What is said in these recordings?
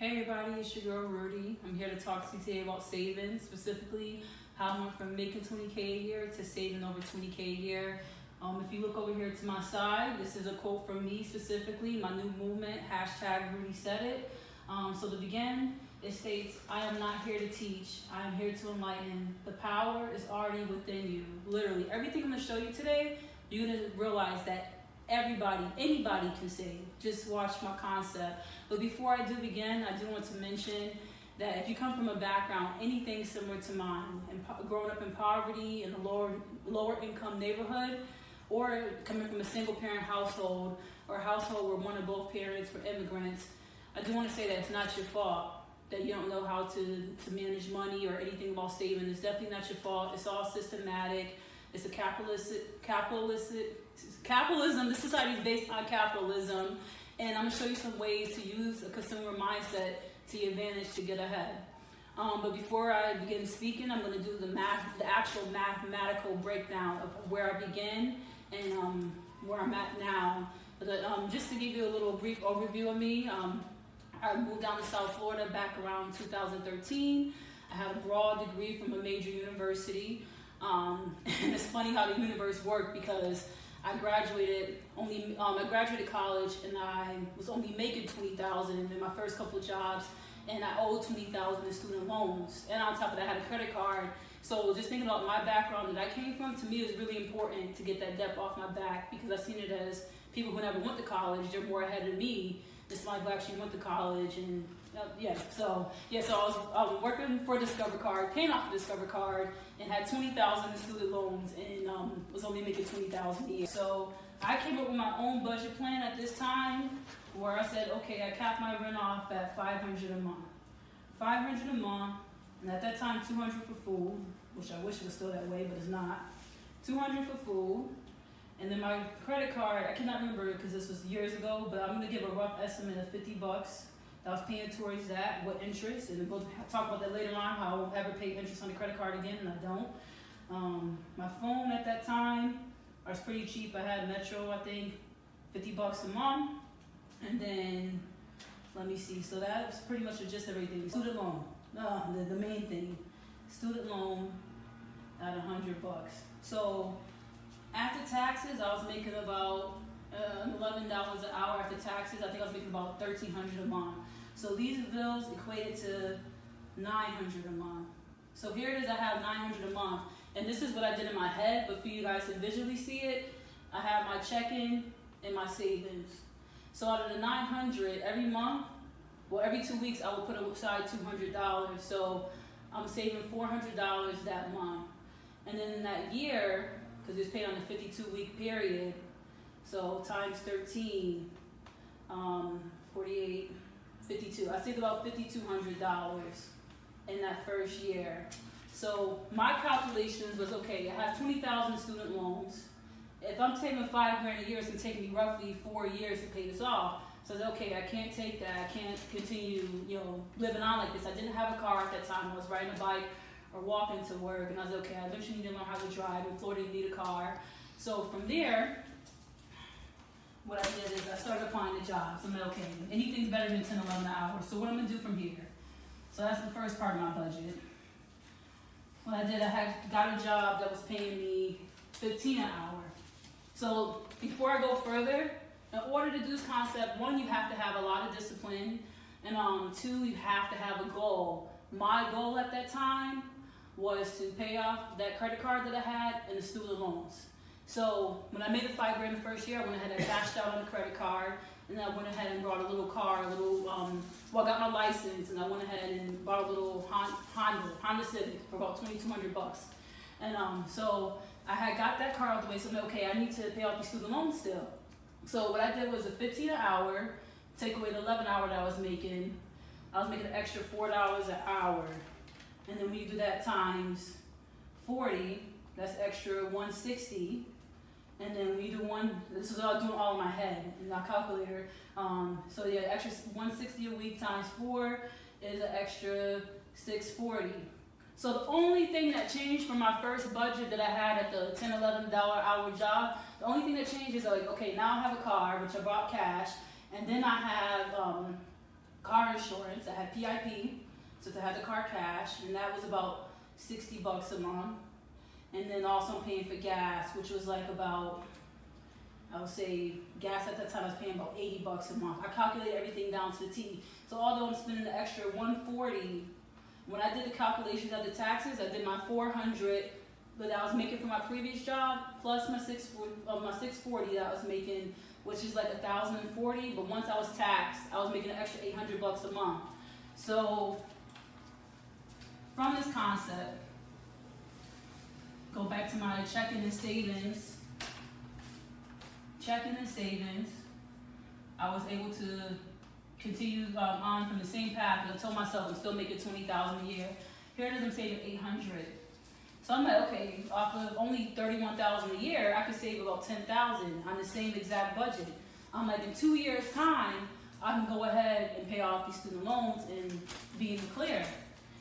Hey everybody, it's your girl Rudi. I'm here to talk to you today about saving, specifically how I went from making 20K a year to saving over 20K a year. If you look over here to my side, this is a quote from me specifically, my new movement, hashtag Rudi said it. So to begin, it states, I am not here to teach, I am here to enlighten. The power is already within you. Literally, everything I'm gonna show you today, you're gonna realize that anybody can save. Just watch my concept. But before I do begin, I do want to mention that if you come from a background, anything similar to mine, and growing up in poverty in a lower income neighborhood, or coming from a single parent household, or a household where one or both parents were immigrants, I do want to say that it's not your fault that you don't know how to manage money or anything about saving. It's definitely not your fault. It's all systematic. It's a capitalism. The society is based on capitalism, and I'm gonna show you some ways to use a consumer mindset to your advantage to get ahead. But before I begin speaking, I'm gonna do the actual mathematical breakdown of where I begin and where I'm at now. But just to give you a little brief overview of me, I moved down to South Florida back around 2013. I had a broad degree from a major university. And it's funny how the universe worked because I graduated college and I was only making $20,000 in my first couple of jobs, and I owed $20,000 in student loans, and on top of that I had a credit card. So just thinking about my background that I came from, to me it was really important to get that debt off my back, because I seen it as people who never went to college, they're more ahead of me than somebody who actually went to college. And so I was working for Discover Card, paying off the Discover Card, and had $20,000 in student loans, and was only making $20,000 a year. So I came up with my own budget plan at this time, where I said, okay, I capped my rent off at $500 a month. $500 a month, and at that time $200 for food, which I wish it was still that way, but it's not. $200 for food. And then my credit card, I cannot remember because this was years ago, but I'm gonna give a rough estimate of $50 that I was paying towards that with interest, and we'll talk about that later on, how I won't ever pay interest on the credit card again, and I don't. My phone at that time, I was pretty cheap. I had Metro, I think, $50 a month. And then, let me see, so that was pretty much just everything. Student loan, the main thing. Student loan at $100. So after taxes, I was making about $11 an hour after taxes. I think I was making about $1,300 a month. So these bills equated to $900 a month. So here it is, I have $900 a month. And this is what I did in my head, but for you guys to visually see it, I have my checking and my savings. So out of the $900 every month, well, every 2 weeks, I would put aside $200. So I'm saving $400 that month. And then in that year, because it's paid on a 52-week period, so times 13, 48, 52. I saved about $5,200 in that first year. So my calculations was, okay, I have 20,000 student loans. If I'm saving $5,000 a year, it's gonna take me roughly 4 years to pay this off. So I said, okay, I can't take that. I can't continue, living on like this. I didn't have a car at that time. I was riding a bike or walking to work, and I was okay, I eventually need to learn how to drive. In Florida, you need a car. So from there, what I did is I started applying to jobs. I'm like, okay, anything's better than 10, 11 an hour. So what I'm gonna do from here? So that's the first part of my budget. What I did, I got a job that was paying me $15 an hour. So before I go further, in order to do this concept, one, you have to have a lot of discipline, and two, you have to have a goal. My goal at that time was to pay off that credit card that I had and the student loans. So when I made the $5,000 the first year, I went ahead and cashed out on the credit card, and then I went ahead and bought a little car, I got my license, and I went ahead and bought a little Honda Civic for about $2,200. And so I had got that car out the way, so I'm like, okay, I need to pay off the student loans still. So what I did was a $15 an hour, take away the $11 an hour that I was making an extra $4 an hour. And then when you do that times 40, that's extra $160. And then when you do this is all doing all in my head in my calculator. So yeah, extra $160 a week times 4 is an extra $640. So the only thing that changed from my first budget that I had at the $10, $11 hour job, the only thing that changed is like, okay, now I have a car, which I bought cash, and then I have car insurance. I had PIP, so I had the car cash, and that was about $60 a month. And then also I'm paying for gas, which was like about, I would say, gas at that time I was paying about $80 a month. I calculated everything down to the T. So although I'm spending the extra $140, when I did the calculations of the taxes, I did my $400 that I was making for my previous job, plus my $640 that I was making, which is like $1,040. But once I was taxed, I was making an extra $800 a month. So from this concept, go back to my checking and savings. Checking and savings, I was able to continue on from the same path. And I told myself I'm still making $20,000 a year. Here it is, I'm saving $800. So I'm like, okay, off of only $31,000 a year, I could save about $10,000 on the same exact budget. I'm like, in 2 years' time, I can go ahead and pay off these student loans and be in the clear.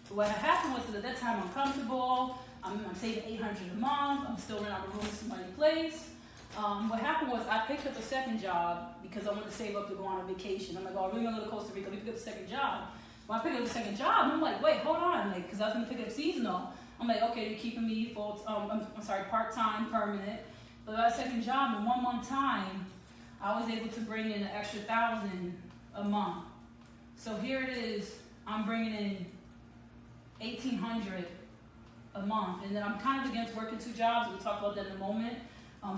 But what happened was that at that time I'm comfortable. I'm saving $800 a month. I'm still renting out a room in somebody's place. What happened was I picked up a second job because I wanted to save up to go on a vacation. I'm like, oh, I really want to go to Costa Rica. Let me pick up a second job. When I picked up a second job, I'm like, wait, hold on, like, because I was going to pick up seasonal. I'm like, okay, you're keeping me part-time, permanent. But that second job, in 1 month time, I was able to bring in an extra $1,000 a month. So here it is, I'm bringing in $1,800 a month. And then I'm kind of against working 2 jobs. We'll talk about that in a moment.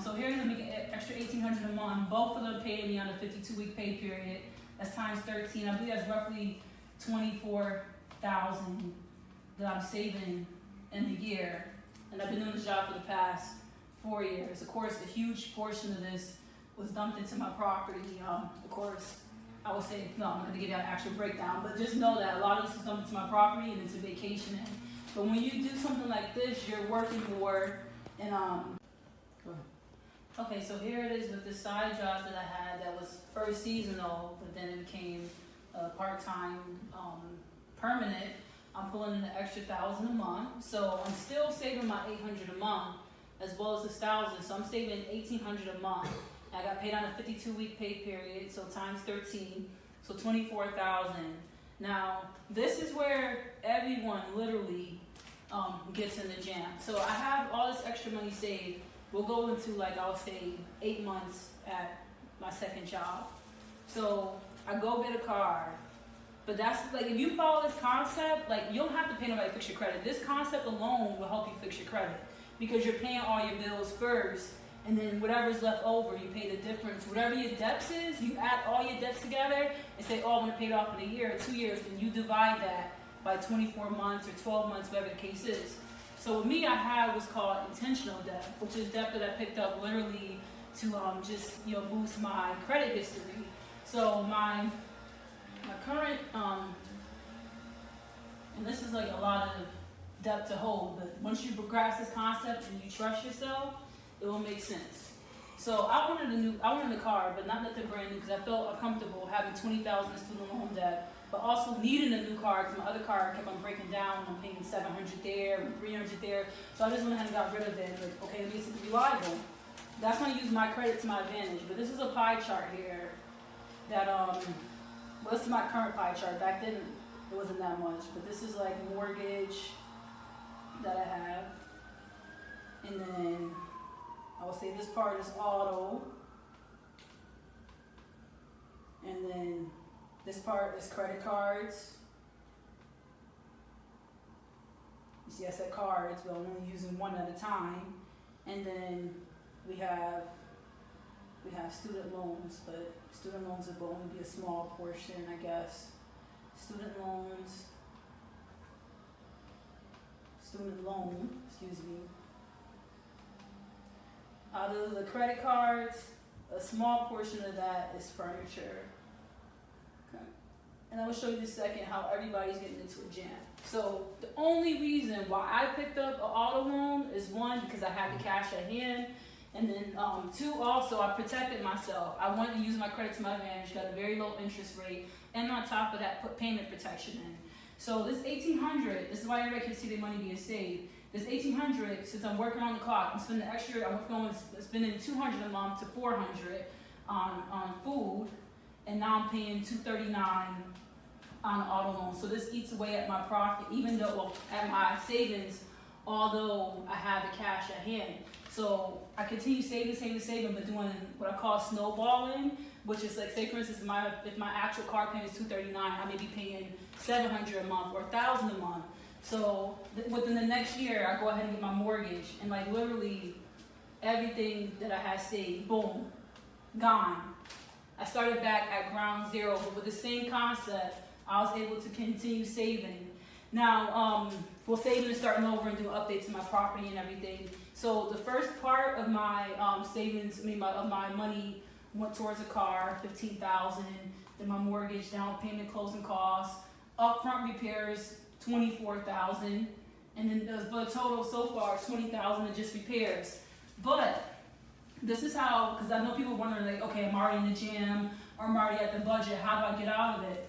So here it is, I'm making an extra $1,800 a month. Both of them paying me on a 52-week pay period. That's times 13. I believe that's roughly $24,000 that I'm saving in the year. And I've been doing this job for the past 4 years. Of course, a huge portion of this was dumped into my property. Of course, I would say, no, I'm not going to give you an actual breakdown, but just know that a lot of this is dumped into my property and it's a vacation. But when you do something like this, you're working more. And go ahead. Okay, so here it is with the side job that I had that was first seasonal, but then it became part-time, permanent. I'm pulling in the extra $1,000 a month. So I'm still saving my $800 a month as well as this $1,000. So I'm saving $1,800 a month. I got paid on a 52-week pay period, so times 13, so $24,000. Now, this is where everyone literally gets in the jam. So I have all this extra money saved. We'll go into, like, I'll say 8 months at my second job. So I go get a car. But that's, like, if you follow this concept, like, you don't have to pay nobody to fix your credit. This concept alone will help you fix your credit because you're paying all your bills first, and then whatever's left over, you pay the difference. Whatever your debts is, you add all your debts together and say, oh, I'm going to pay it off in a year or 2 years, and you divide that by 24 months or 12 months, whatever the case is. So with me, I had what's called intentional debt, which is debt that I picked up literally to just, you know, boost my credit history. So my current, and this is like a lot of debt to hold, but once you grasp this concept and you trust yourself, it will make sense. So I wanted a car, but not nothing brand new because I felt uncomfortable having $20,000 in student loan debt, but also needing a new car because my other car kept on breaking down. I'm paying $700 there and $300 there, so I just went ahead and got rid of it. Like, okay, it makes it reliable. That's when I use my credit to my advantage. But this is a pie chart here that well, this is my current pie chart. Back then it wasn't that much, but this is like mortgage that I have, and then I will say this part is auto, and then this part is credit cards. You see I said cards, but I'm only using one at a time. And then we have student loans, but student loans will only be a small portion, I guess. Student loan, excuse me. Out of the credit cards, a small portion of that is furniture. Okay. And I will show you in a second how everybody's getting into a jam. So the only reason why I picked up an auto loan is one, because I had the cash at hand. And then two, also I protected myself. I wanted to use my credit to my advantage, got a very low interest rate, and on top of that, put payment protection in. So this $1,800, this is why everybody can see their money being saved. This $1,800, since I'm working on the clock, I'm spending extra. I'm spending $200 a month to $400 on food, and now I'm paying $239 on an auto loan. So this eats away at my profit, even though, well, at my savings, although I have the cash at hand. So I continue saving, but doing what I call snowballing, which is like, say for instance, if my actual car payment is $239, I may be paying $700 a month or $1,000 a month. So within the next year, I go ahead and get my mortgage, and like literally everything that I had saved, boom, gone. I started back at ground zero, but with the same concept, I was able to continue saving. Now, saving and starting over and doing updates to my property and everything. So the first part of my savings, of my money went towards a car, $15,000. Then my mortgage, down payment, closing costs, upfront repairs, $24,000, and then the total so far is $20,000 in just repairs. But this is how, because I know people wondering, like, okay, I'm already in the gym, or I'm already at the budget, how do I get out of it?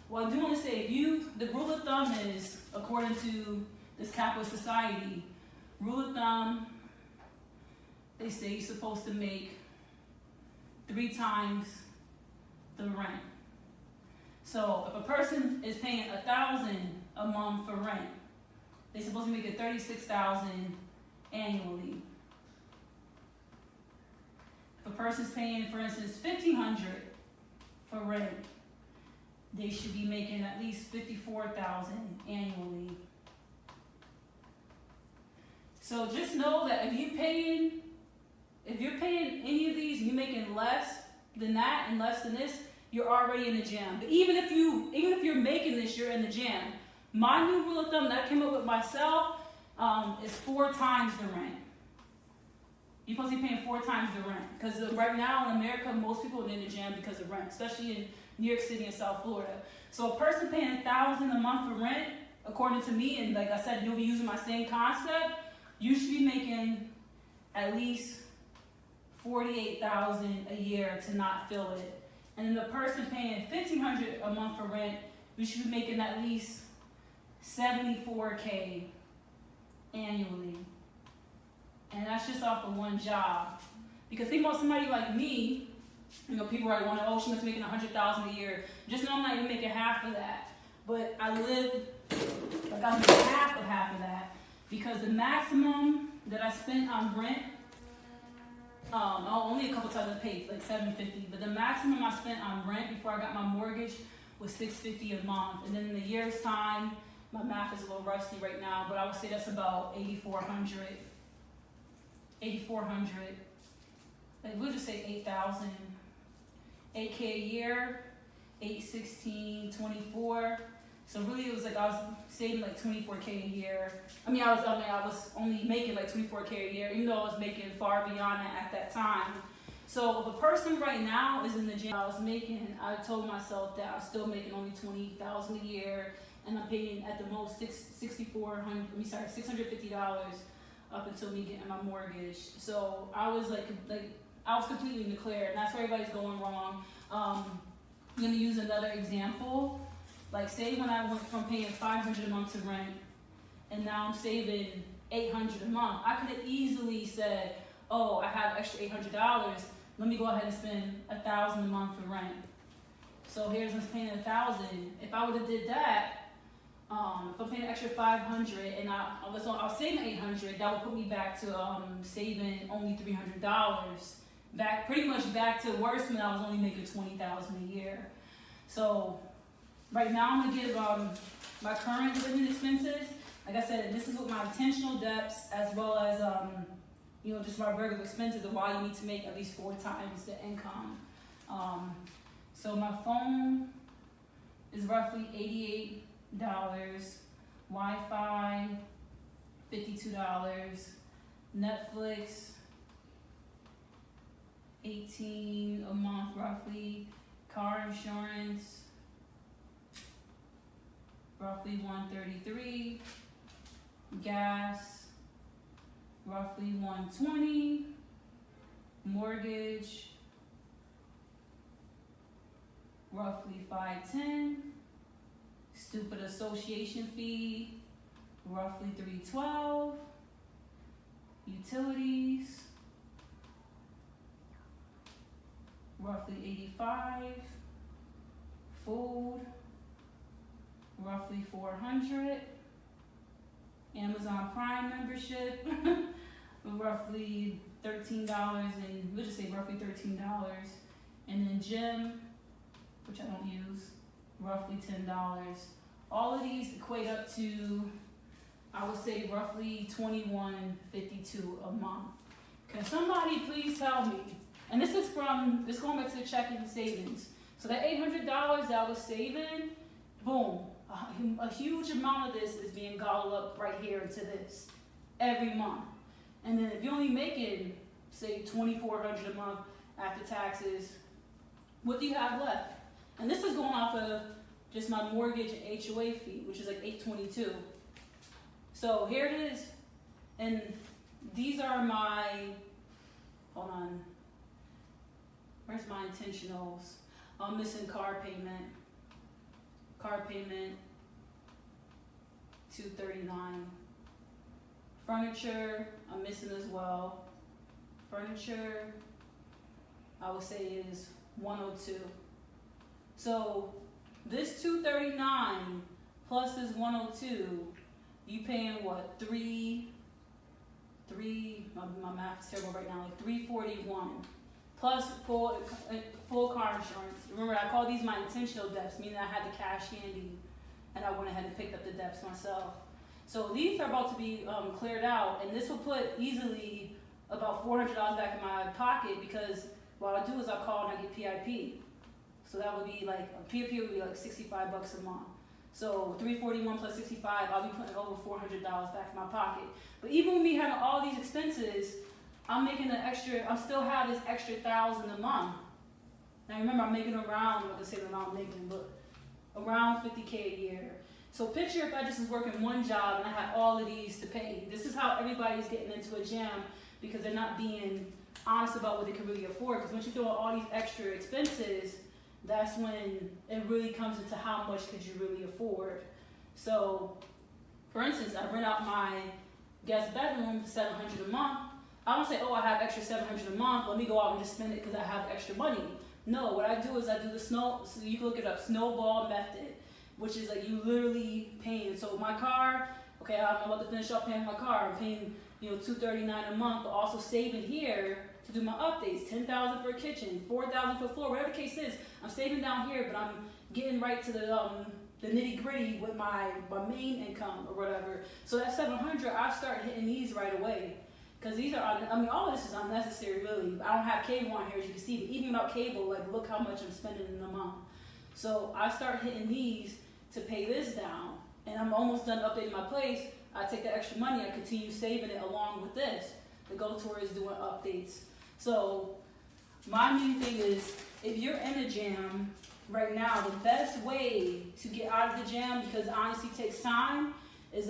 Well, I do want to say, the rule of thumb is, according to this capitalist society, rule of thumb, they say you're supposed to make 3 times the rent. So if a person is paying $1,000 a month for rent, they're supposed to make it $36,000 annually. If a person's paying, for instance, $1,500 for rent, they should be making at least $54,000 annually. So just know that if you're paying any of these, you're making less than that and less than this, you're already in the gym. But even if you're making this, you're in the gym. My new rule of thumb that I came up with myself is 4 times the rent. You're supposed to be paying 4 times the rent. Because right now in America, most people are in the gym because of rent, especially in New York City and South Florida. So a person paying $1,000 a month for rent, according to me, and like I said, you'll be using my same concept, you should be making at least $48,000 a year to not fill it. And then the person paying $1,500 a month for rent, we should be making at least $74K annually. And that's just off of one job. Because think about somebody like me, people are wondering, oh, she must be making $100,000 a year. Just know I'm not even making half of that. But I live like I'm making half of that. Because the maximum that I spent on rent, only a couple times I paid, like $750. But the maximum I spent on rent before I got my mortgage was $650 a month. And then in a year's time, my math is a little rusty right now, but I would say that's about $8,400. Like we'll just say 8,000. 8K a year, 8, 16, 24. So really it was like I was saving like 24K a year. I was only making like 24K a year, even though I was making far beyond that at that time. So if a person right now is in the gym, I told myself that I was still making only $20,000 a year, and I'm paying at the most $650 up until me getting my mortgage. So I was I was completely in the clear, and that's where everybody's going wrong. I'm gonna use another example. Like say when I went from paying $500 a month to rent, and now I'm saving $800 a month. I could have easily said, oh, I have extra $800. Let me go ahead and spend $1,000 a month for rent. So here's I'm paying $1,000. If I would have did that, if I'm paying an extra $500 and I was saving $800, that would put me back to saving only $300. Pretty much back to worse when I was only making $20,000 a year. So right now I'm gonna give my current living expenses. Like I said, this is with my intentional debts as well as just my regular expenses of why you need to make at least 4 times the income. So my phone is roughly $88, Wi-Fi $52, Netflix $18 a month roughly, car insurance roughly $133, gas roughly $120, mortgage roughly $510, stupid association fee roughly $312, utilities roughly $85, food roughly $400. Amazon Prime membership, roughly $13, and we'll just say roughly $13. And then gym, which I don't use, roughly $10. All of these equate up to, I would say, roughly $21.52 a month. Can somebody please tell me? And this is going back to the checking and savings. So that $800 that I was saving, boom, a huge amount of this is being gobbled up right here into this every month. And then if you're only making, say, $2,400 a month after taxes, what do you have left? And this is going off of just my mortgage and HOA fee, which is like $822. So here it is. And these are my, hold on, where's my intentionals? I'm missing car payment, $239. Furniture, I'm missing as well. Furniture, I would say is $102. So this $239 plus this $102, you paying what? My math is terrible right now, like $341. Plus full car insurance. Remember, I call these my intentional debts, meaning I had the cash handy and I went ahead and picked up the debts myself. So these are about to be cleared out, and this will put easily about $400 back in my pocket, because what I do is I call and I get PIP. So that would be like, a PIP would be like $65 a month. So $341 plus 65, I'll be putting over $400 back in my pocket. But even with me having all these expenses, I'm making I still have this extra $1,000 a month. Now remember, I'm making around, I'm not gonna say the amount I'm making, but around $50K a year. So picture if I just was working one job and I had all of these to pay. This is how everybody's getting into a jam, because they're not being honest about what they can really afford. Because once you throw out all these extra expenses, that's when it really comes into how much could you really afford. So, for instance, I rent out my guest bedroom for $700 a month. I don't say, oh, I have extra $700 a month, let me go out and just spend it because I have extra money. No, what I do is I do the so you can look it up, snowball method, which is like you literally paying. So my car, okay, I'm about to finish up paying my car. I'm paying, $239 a month, but also saving here to do my updates. $10,000 for a kitchen, $4,000 for floor, whatever the case is. I'm saving down here, but I'm getting right to the nitty gritty with my main income or whatever. So that $700, I start hitting these right away. Because these are, all of this is unnecessary, really. I don't have cable on here, as you can see, but even without cable, like, look how much I'm spending in a month. So I start hitting these to pay this down, and I'm almost done updating my place. I take the extra money, I continue saving it along with this to go towards doing updates. So my main thing is, if you're in a jam right now, the best way to get out of the jam, because it honestly takes time, is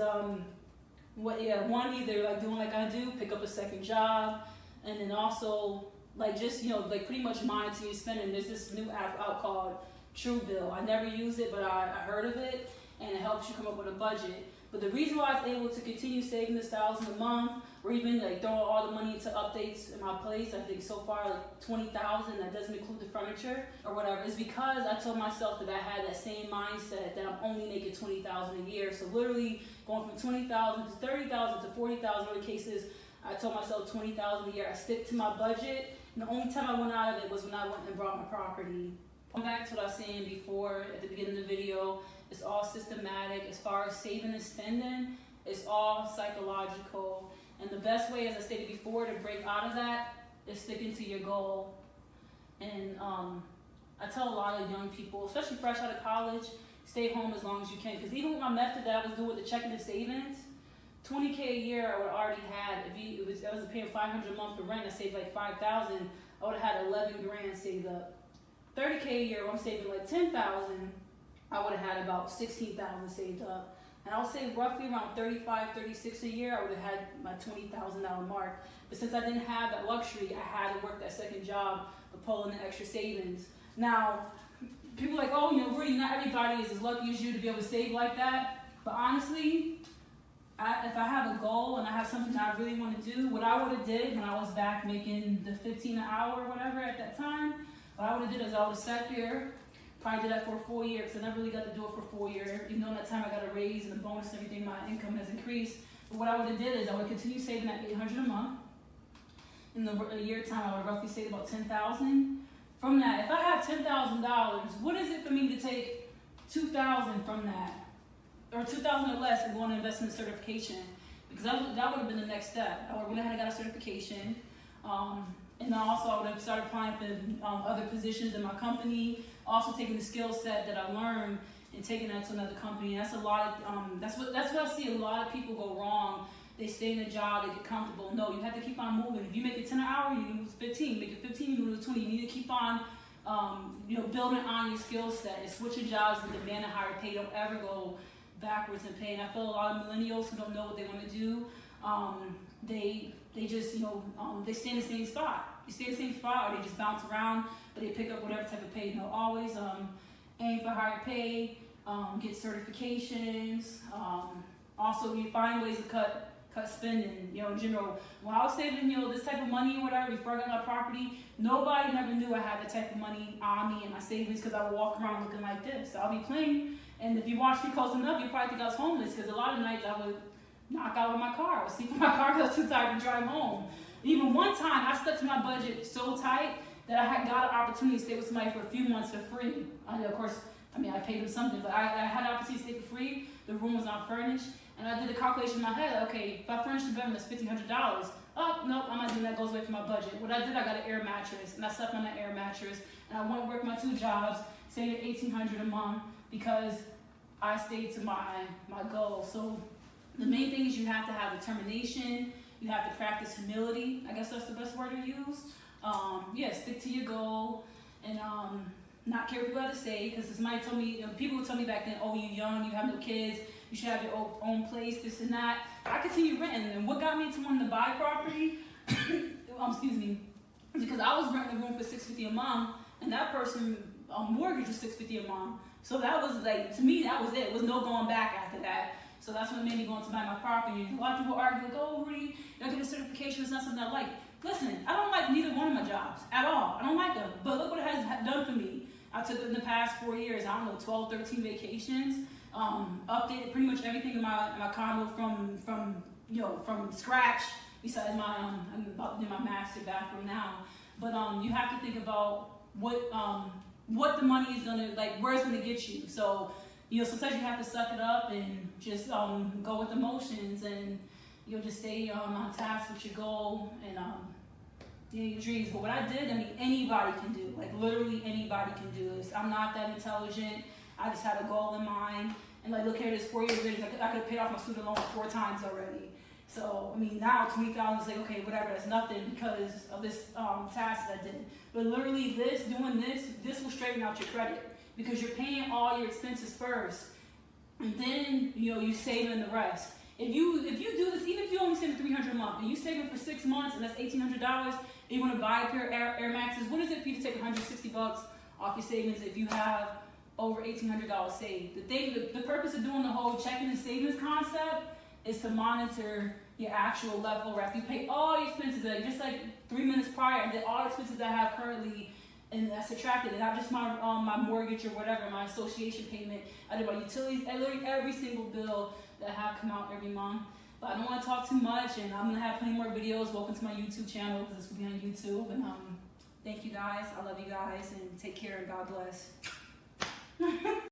one, either like doing like I do, pick up a second job, and then also like just like pretty much monitor your spending. There's this new app out called Truebill. I never used it, but I heard of it, and it helps you come up with a budget. But the reason why I was able to continue saving this $1,000 a month, or even like throwing all the money into updates in my place, I think so far like $20,000, that doesn't include the furniture or whatever, is because I told myself that I had that same mindset that I'm only making $20,000 a year. So literally going from $20,000 to $30,000 to $40,000, whatever the case is, I told myself $20,000 a year. I stick to my budget, and the only time I went out of it was when I went and brought my property. Going back to what I was saying before at the beginning of the video, it's all systematic. As far as saving and spending, it's all psychological. And the best way, as I stated before, to break out of that is sticking to your goal. And I tell a lot of young people, especially fresh out of college, stay home as long as you can. Because even with my method that I was doing with the checking and savings, $20K a year I would already had. If I was paying $500 a month for rent, I saved like $5,000. I would have had 11 grand saved up. $30K a year, I'm saving like $10,000. I would have had about $16,000 saved up. And I would say roughly around $35, $36 a year, I would have had my $20,000 mark. But since I didn't have that luxury, I had to work that second job to pull in the extra savings. Now, people are like, oh, Rudi, not everybody is as lucky as you to be able to save like that. But honestly, if I have a goal and I have something that I really want to do, what I would have did when I was back making the $15 an hour or whatever at that time, what I would have did is I would have sat there, Probably did that for a full year because I never really got to do it for a full year. Even though in that time I got a raise and a bonus and everything, my income has increased. But what I would have did is I would continue saving that $800 a month. In a year time, I would roughly save about $10,000. From that, if I have $10,000, what is it for me to take $2,000 from that, or $2,000 or less, and go on investment certification? Because that would have been the next step. I would have got a certification, and also I would have started applying for other positions in my company. Also taking the skill set that I learned and taking that to another company. And that's a lot of that's what I see a lot of people go wrong. They stay in a job, they get comfortable. No, you have to keep on moving. If you make it 10 an hour, you move to 15. Make it 15, you move to 20. You need to keep on, building on your skill set and switching jobs and demand a higher pay. Don't ever go backwards in pay. And I feel a lot of millennials who don't know what they want to do, they just, they stay in the same spot. You stay in the same spot, or they just bounce around, but they pick up whatever type of pay. Always aim for higher pay, get certifications. Also, you find ways to cut spending, in general. When I was saving, this type of money or whatever, before I got my property, nobody never knew I had the type of money on me in my savings because I would walk around looking like this. So I'll be plain, and if you watch me close enough, you probably think I was homeless because a lot of nights I would knock out with my car. I would sleep in my car because I was too tired to drive home. Even one time, I stuck to my budget so tight that I got an opportunity to stay with somebody for a few months for free. Of course, I paid them something, but I had an opportunity to stay for free. The room was not furnished. And I did a calculation in my head, okay, if I furnish the bedroom, that's $1,500. Oh, nope, I'm not doing that, goes away from my budget. What I did, I got an air mattress, and I slept on that air mattress, and I went to work my 2 jobs, saving $1,800 a month, because I stayed to my goal. So the main thing is you have to have determination, you have to practice humility, I guess that's the best word to use. Stick to your goal, and not care what people have to say, because somebody told me, people would tell me back then, oh, you're young, you have no kids, you should have your own place, this and that. I continued renting, and what got me to wanting to buy property, because I was renting a room for $650 a month, and that person mortgage was $650 a month. So that was to me, that was it. There was no going back after that. So that's what made me want to buy my property. And a lot of people argue oh, Rudi, you don't get a certification, it's not something I like. Listen, I don't like neither one of my jobs at all. I don't like them, but look what it has done for me. I took in the past 4 years, 12, 13 vacations. Updated pretty much everything in my condo from scratch. Besides I'm about to do my master bathroom now. But you have to think about what the money is gonna where it's gonna get you. So sometimes you have to suck it up and just go with emotions and just stay on task with your goal and your dreams. But what I did, anybody can do. Literally anybody can do this. I'm not that intelligent. I just had a goal in mind. And look here, this 4 years later, I could have paid off my student loan 4 times already. So, now $20,000 is okay, whatever, that's nothing because of this task that I did. But literally doing this will straighten out your credit because you're paying all your expenses first. And then, you saving the rest. If you do this, even if you only save $300 a month, and you save it for 6 months and that's $1,800, and you want to buy a pair of Air Maxes, what is it for you to take $160 off your savings if you have over $1,800 saved? The purpose of doing the whole checking and savings concept is to monitor your actual level. Or after you pay all your expenses, just 3 minutes prior, I did all the expenses that I have currently, and I subtracted it. Not just my mortgage or whatever, my association payment. I did my utilities, literally every single bill that have come out every month. But I don't want to talk too much, and I'm gonna have plenty more videos. Welcome to my YouTube channel because this will be on YouTube. And thank you guys. I love you guys, and take care and God bless.